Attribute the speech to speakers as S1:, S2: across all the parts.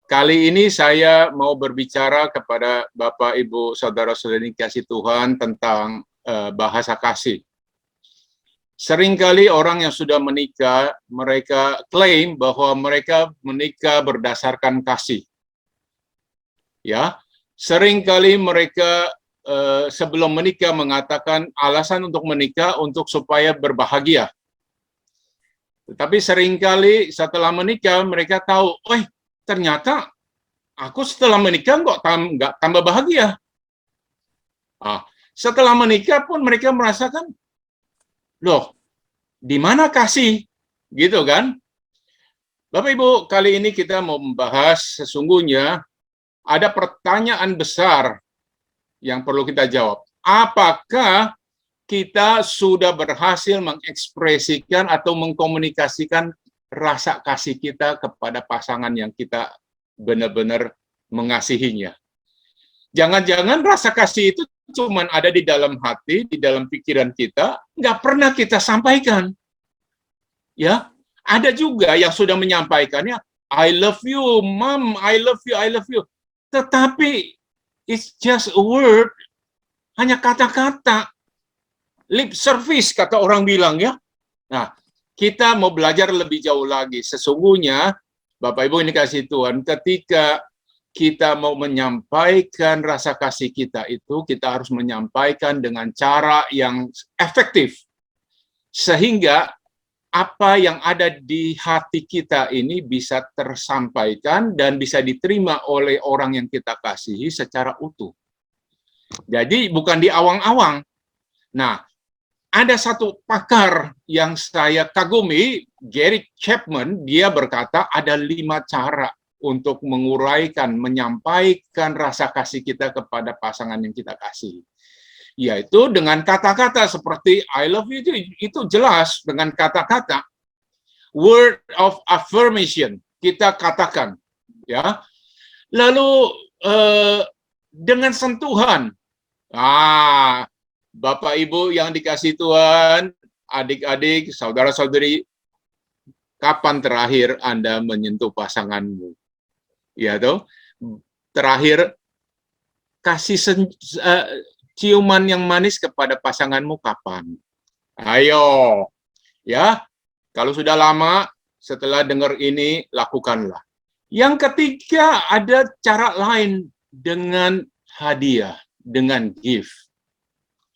S1: Kali ini saya mau berbicara kepada Bapak, Ibu, Saudara-saudari kasih Tuhan tentang bahasa kasih. Seringkali orang yang sudah menikah, mereka klaim bahwa mereka menikah berdasarkan kasih. Ya, seringkali mereka sebelum menikah mengatakan alasan untuk menikah untuk supaya berbahagia. Tetapi seringkali setelah menikah mereka tahu, ternyata aku setelah menikah nggak tambah bahagia. Setelah menikah pun mereka merasakan, loh, di mana kasih? Gitu kan? Bapak Ibu, kali ini kita mau membahas sesungguhnya ada pertanyaan besar yang perlu kita jawab. Apakah kita sudah berhasil mengekspresikan atau mengkomunikasikan rasa kasih kita kepada pasangan yang kita benar-benar mengasihinya? Jangan-jangan rasa kasih itu cuma ada di dalam hati, di dalam pikiran kita, nggak pernah kita sampaikan. Ya, ada juga yang sudah menyampaikannya, I love you, Mom, I love you, I love you. Tetapi it's just a word, hanya kata-kata, lip service kata orang bilang ya. Nah, kita mau belajar lebih jauh lagi. Sesungguhnya, Bapak Ibu ini kasih Tuhan, ketika kita mau menyampaikan rasa kasih kita itu, kita harus menyampaikan dengan cara yang efektif. Sehingga apa yang ada di hati kita ini bisa tersampaikan dan bisa diterima oleh orang yang kita kasihi secara utuh. Jadi bukan di awang-awang. Nah, ada satu pakar yang saya kagumi, Gary Chapman, dia berkata ada 5 cara untuk menguraikan, menyampaikan rasa kasih kita kepada pasangan yang kita kasih. Yaitu dengan kata-kata seperti I love you, itu jelas dengan kata-kata. Word of affirmation, kita katakan. Ya. Lalu dengan sentuhan. Bapak Ibu yang dikasih Tuhan, adik-adik, saudara-saudari, kapan terakhir Anda menyentuh pasanganmu? Ya toh? Terakhir kasih ciuman yang manis kepada pasanganmu kapan? Ayo. Ya. Kalau sudah lama setelah dengar ini lakukanlah. Yang ketiga ada cara lain dengan hadiah, dengan gift.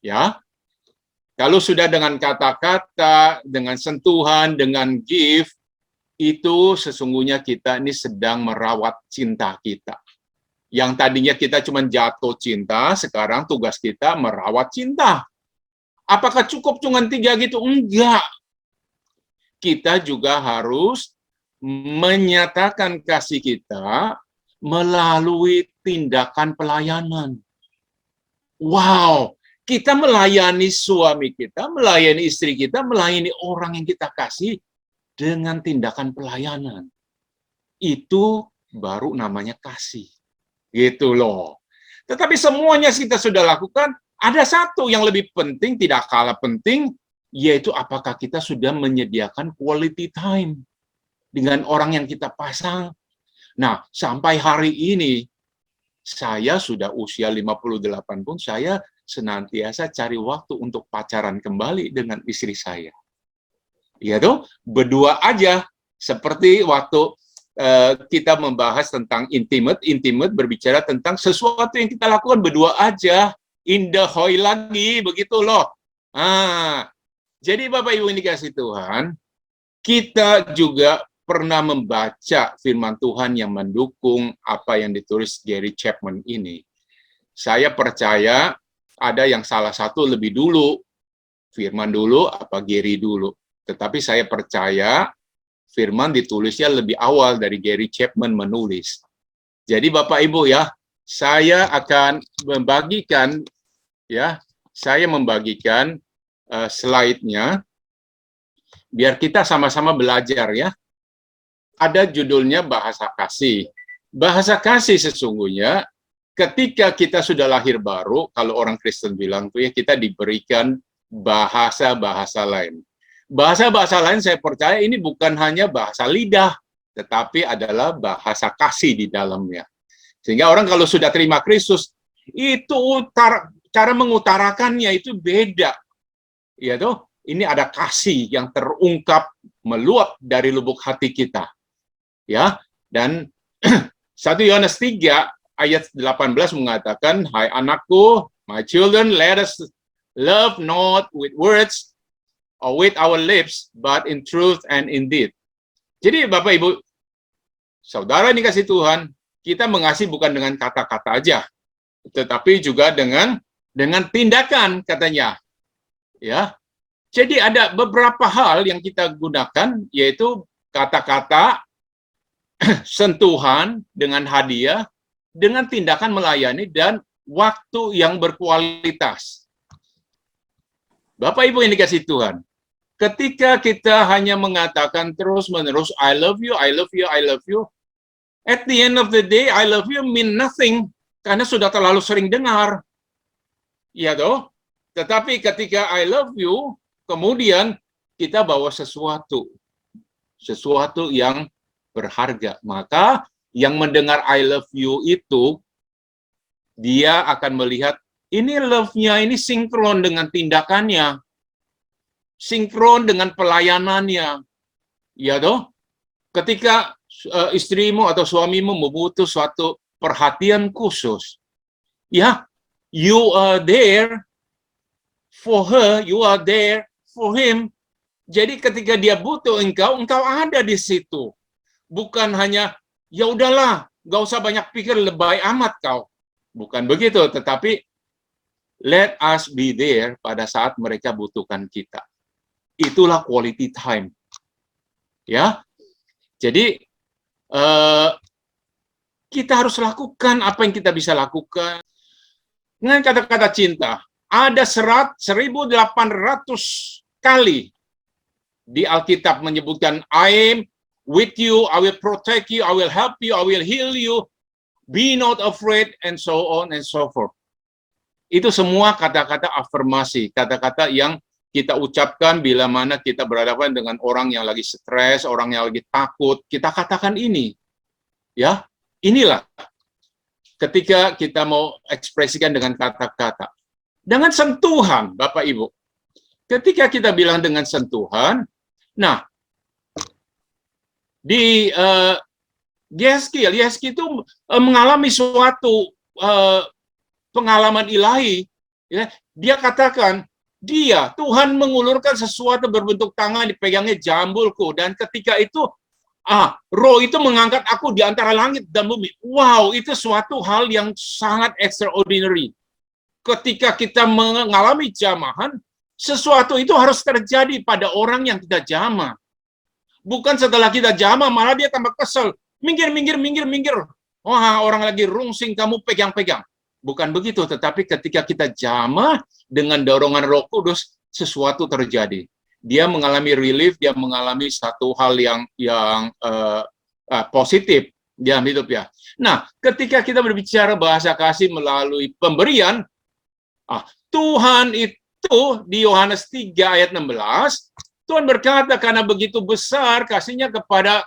S1: Ya. Kalau sudah dengan kata-kata, dengan sentuhan, dengan gift, itu sesungguhnya kita ini sedang merawat cinta kita. Yang tadinya kita cuma jatuh cinta, sekarang tugas kita merawat cinta. Apakah cukup cuma 3 gitu? Enggak. Kita juga harus menyatakan kasih kita melalui tindakan pelayanan. Wow, kita melayani suami kita, melayani istri kita, melayani orang yang kita kasih dengan tindakan pelayanan. Itu baru namanya kasih. Gitu loh. Tetapi semuanya kita sudah lakukan, ada satu yang lebih penting, tidak kalah penting, yaitu apakah kita sudah menyediakan quality time dengan orang yang kita pasang. Nah, sampai hari ini, saya sudah usia 58 pun, saya senantiasa cari waktu untuk pacaran kembali dengan istri saya. Ya tuh, berdua aja, seperti waktu kita membahas tentang intimate berbicara tentang sesuatu yang kita lakukan berdua aja, indahoy lagi, begitu loh. Jadi Bapak Ibu yang dikasih Tuhan, kita juga pernah membaca firman Tuhan yang mendukung apa yang ditulis Gary Chapman ini. Saya percaya ada yang salah satu lebih dulu, firman dulu apa Gary dulu. Tetapi saya percaya firman ditulisnya lebih awal dari Gary Chapman menulis. Jadi Bapak Ibu ya, saya akan membagikan slide-nya biar kita sama-sama belajar ya. Ada judulnya bahasa kasih. Bahasa kasih sesungguhnya ketika kita sudah lahir baru, kalau orang Kristen bilang tuh ya, kita diberikan bahasa-bahasa lain. Bahasa-bahasa lain saya percaya ini bukan hanya bahasa lidah, tetapi adalah bahasa kasih di dalamnya. Sehingga orang kalau sudah terima Kristus, itu cara mengutarakannya itu beda. Ya toh, ini ada kasih yang terungkap meluap dari lubuk hati kita. Ya, dan 1 Yohanes 3 ayat 18 mengatakan, "Hai anakku, my children, let us love not with words or with our lips, but in truth and in deed." Jadi Bapak Ibu, saudara yang dikasih Tuhan, kita mengasihi bukan dengan kata-kata aja, tetapi juga dengan tindakan katanya. Ya. Jadi ada beberapa hal yang kita gunakan, yaitu kata-kata, sentuhan dengan hadiah, dengan tindakan melayani, dan waktu yang berkualitas. Bapak Ibu yang dikasih Tuhan, ketika kita hanya mengatakan terus-menerus, I love you, I love you, I love you, at the end of the day, I love you mean nothing, karena sudah terlalu sering dengar. Ya toh? Tetapi ketika I love you, kemudian kita bawa sesuatu yang berharga, maka yang mendengar I love you itu, dia akan melihat ini love-nya ini sinkron dengan tindakannya, sinkron dengan pelayanannya. Ya toh? Ketika istrimu atau suamimu membutuhkan suatu perhatian khusus, ya, you are there for her, you are there for him. Jadi ketika dia butuh engkau ada di situ. Bukan hanya, ya udahlah, gak usah banyak pikir, lebay amat kau. Bukan begitu, tetapi let us be there pada saat mereka butuhkan kita. Itulah quality time. Ya, jadi kita harus lakukan apa yang kita bisa lakukan. Dengan kata-kata cinta, ada 1.800 kali di Alkitab menyebutkan I am with you, I will protect you, I will help you, I will heal you, be not afraid, and so on and so forth. Itu semua kata-kata afirmasi, kata-kata yang kita ucapkan bila mana kita berhadapan dengan orang yang lagi stres, orang yang lagi takut, kita katakan ini. Ya, inilah ketika kita mau ekspresikan dengan kata-kata. Dengan sentuhan, Bapak Ibu. Ketika kita bilang dengan sentuhan, nah, di Yeskiel itu mengalami suatu pengalaman ilahi. Ya, dia katakan, Tuhan mengulurkan sesuatu berbentuk tangan, dipegangnya jambulku, dan ketika itu roh itu mengangkat aku di antara langit dan bumi. Wow, itu suatu hal yang sangat extraordinary. Ketika kita mengalami jamahan, sesuatu itu harus terjadi pada orang yang kita jamah. Bukan setelah kita jamah, malah dia tambah kesel. Minggir. Wah, orang lagi rungsing, kamu pegang-pegang. Bukan begitu, tetapi ketika kita jamah dengan dorongan Roh Kudus, sesuatu terjadi. Dia mengalami relief, dia mengalami satu hal yang positif dalam hidup ya. Nah, ketika kita berbicara bahasa kasih melalui pemberian, Tuhan itu di Yohanes 3 ayat 16, Tuhan berkata, karena begitu besar kasihnya kepada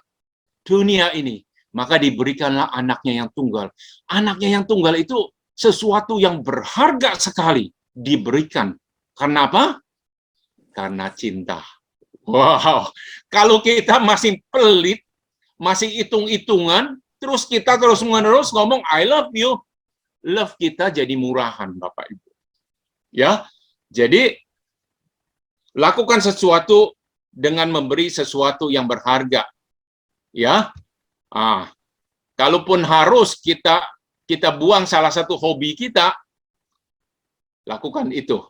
S1: dunia ini, maka diberikanlah anaknya yang tunggal. Anaknya yang tunggal itu sesuatu yang berharga sekali diberikan. Karena apa? Karena cinta. Wow, kalau kita masih pelit, masih hitung-hitungan, terus kita terus-menerus ngomong I love you, love kita jadi murahan, Bapak Ibu. Ya, jadi lakukan sesuatu dengan memberi sesuatu yang berharga. Ya, kalaupun harus kita buang salah satu hobi kita, lakukan itu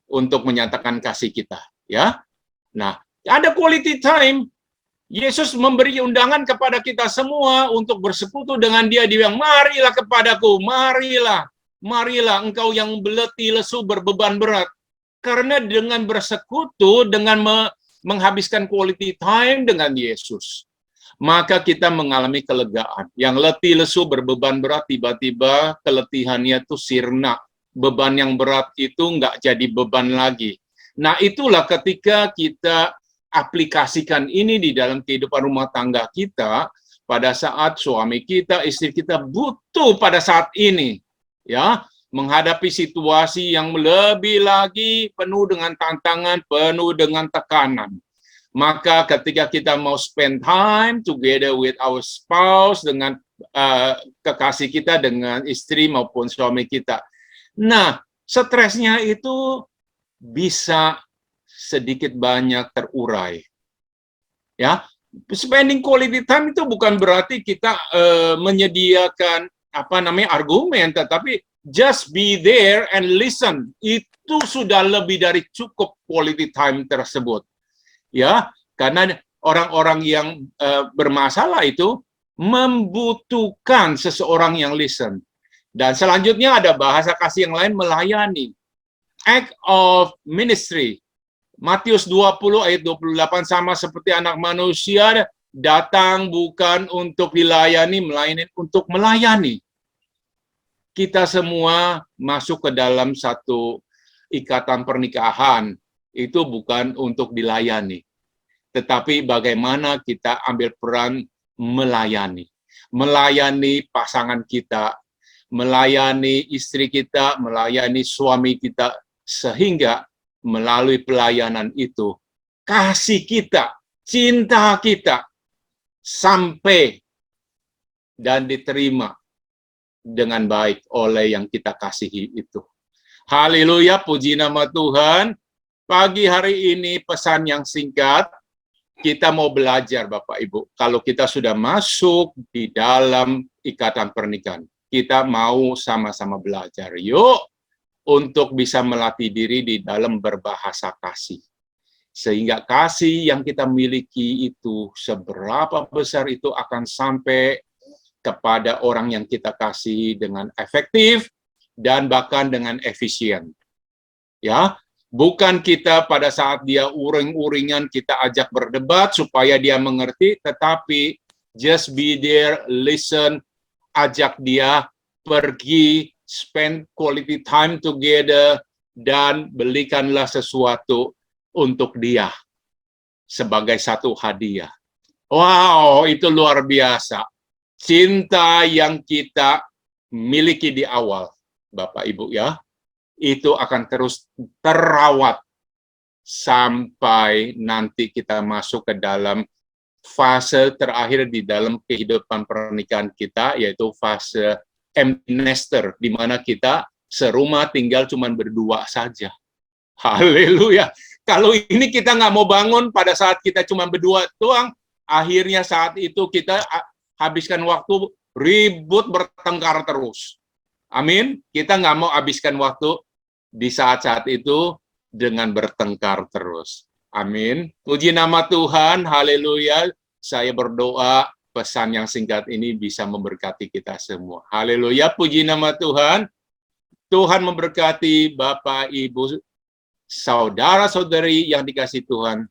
S1: untuk menyatakan kasih kita. Ya, nah ada quality time. Yesus memberi undangan kepada kita semua untuk bersekutu dengan Dia. Dia bilang, marilah kepadaku, marilah engkau yang letih lesu berbeban berat. Karena dengan bersekutu, dengan menghabiskan quality time dengan Yesus, maka kita mengalami kelegaan. Yang letih lesu berbeban berat, tiba-tiba keletihannya itu sirna. Beban yang berat itu nggak jadi beban lagi. Nah, itulah ketika kita aplikasikan ini di dalam kehidupan rumah tangga kita pada saat suami kita, istri kita butuh pada saat ini, ya, menghadapi situasi yang lebih lagi penuh dengan tantangan, penuh dengan tekanan. Maka ketika kita mau spend time together with our spouse, dengan kekasih kita, dengan istri maupun suami kita, nah, stresnya itu bisa sedikit banyak terurai. Ya, spending quality time itu bukan berarti kita menyediakan argumen, tetapi just be there and listen. Itu sudah lebih dari cukup quality time tersebut. Ya, karena orang-orang yang bermasalah itu membutuhkan seseorang yang listen. Dan selanjutnya ada bahasa kasih yang lain, melayani. Act of ministry. Matius 20 ayat 28, sama seperti anak manusia datang bukan untuk dilayani, melainkan untuk melayani. Kita semua masuk ke dalam satu ikatan pernikahan, itu bukan untuk dilayani, tetapi bagaimana kita ambil peran melayani. Melayani pasangan kita, melayani istri kita, melayani suami kita, sehingga melalui pelayanan itu, kasih kita, cinta kita, sampai dan diterima dengan baik oleh yang kita kasihi itu. Haleluya, puji nama Tuhan. Pagi hari ini pesan yang singkat, kita mau belajar Bapak Ibu. Kalau kita sudah masuk di dalam ikatan pernikahan, kita mau sama-sama belajar. Yuk, untuk bisa melatih diri di dalam berbahasa kasih. Sehingga kasih yang kita miliki itu, seberapa besar itu akan sampai kepada orang yang kita kasih dengan efektif dan bahkan dengan efisien. Ya, bukan kita pada saat dia uring-uringan kita ajak berdebat supaya dia mengerti, tetapi just be there, listen, ajak dia pergi, spend quality time together, dan belikanlah sesuatu untuk dia sebagai satu hadiah. Wow, itu luar biasa. Cinta yang kita miliki di awal, Bapak Ibu ya, itu akan terus terawat sampai nanti kita masuk ke dalam fase terakhir di dalam kehidupan pernikahan kita, yaitu fase empty nester, di mana kita serumah tinggal cuma berdua saja. Haleluya. Kalau ini kita nggak mau bangun pada saat kita cuma berdua doang, akhirnya saat itu kita habiskan waktu ribut bertengkar terus. Amin. Kita nggak mau habiskan waktu di saat-saat itu dengan bertengkar terus. Amin. Puji nama Tuhan. Haleluya. Saya berdoa pesan yang singkat ini bisa memberkati kita semua. Haleluya. Puji nama Tuhan. Tuhan memberkati Bapak, Ibu, saudara-saudari yang dikasihi Tuhan.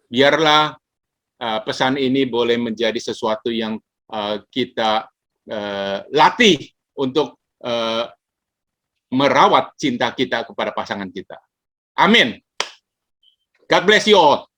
S1: Biarlah pesan ini boleh menjadi sesuatu yang kita latih untuk merawat cinta kita kepada pasangan kita. Amin. God bless you all.